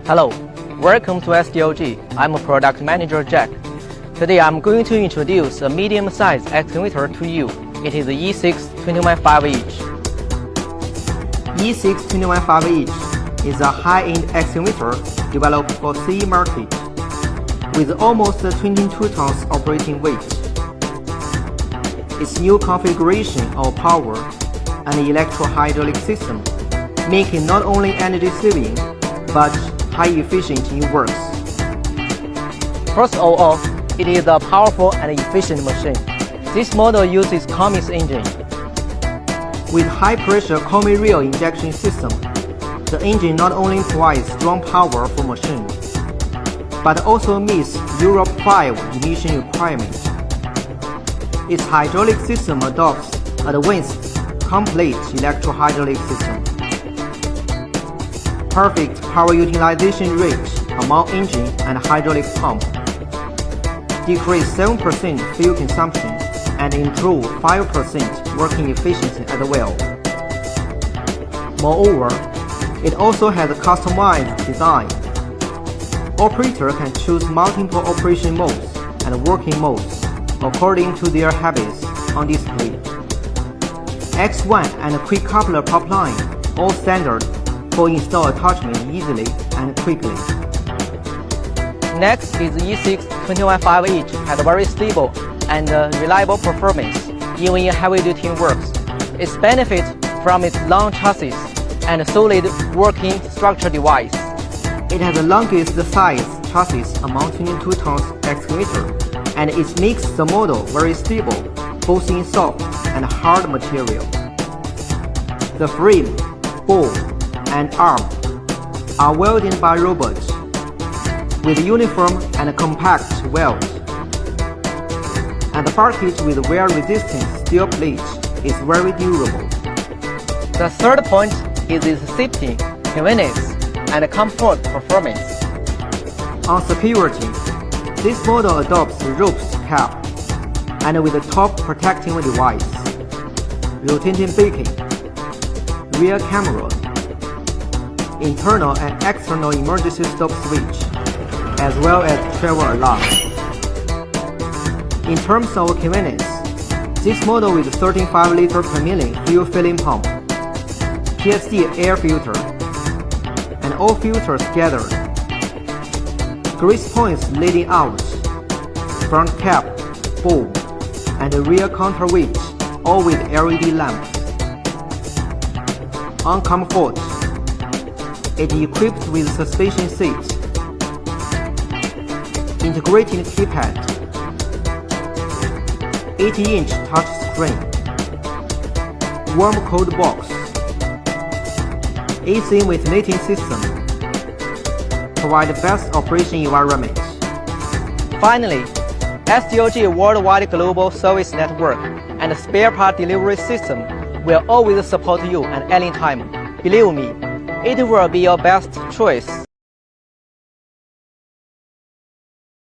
Hello, welcome to SDOG. I'm a product manager Jack. Today I'm going to introduce a medium-sized excavator to you. It is the E6 21.5-inch. E6 21.5-inch is a high-end excavator developed for CE market with almost 22 tons operating weight. Its new configuration of power and electro-hydraulic system make it not only energy-saving but high efficient in works. First of all, it is a powerful and efficient machine. This model uses Cummins engine. With high-pressure Cummins reel injection system, the engine not only provides strong power for machine, but also meets Euro 5 emission requirements. Its hydraulic system adopts advanced complete electro-hydraulic system. Perfect power utilization rate among engine and hydraulic pump. Decrease 7% fuel consumption and improve 5% working efficiency as well. Moreover, it also has a customized design. Operator can choose multiple operation modes and working modes according to their habits on display. X1 and quick coupler pop line, all standard for install attachment easily and quickly. Next is the E6 21.5-inch has very stable and reliable performance even in heavy-duty works. It benefits from its long chassis and solid working structure device. It has the longest size chassis among 22 tons excavator, and it makes the model very stable both in soft and hard material. The frame, bow, and arm are welded by robots with uniform and compact weld, and the package with wear-resistant steel plate is very durable. The third point is its safety, convenience, and comfort performance. On security, this model adopts ropes cap and with a top protecting device, rotating braking, rear camera, internal and external emergency stop switch, as well as travel alarm. In terms of convenience, this model with 13.5 liter per million fuel filling pump, PSD air filter, and all filters gathered, grease points leading out, front cap, bow, and rear counterweight, all with LED lamps. On comfort, it is equipped with suspension seat, integrated keypad, 80-inch touch screen, warm cold box, AC ventilating system, provide the best operation environment. Finally, SDOG worldwide global service network and spare part delivery system will always support you at any time. Believe me, it will be your best choice.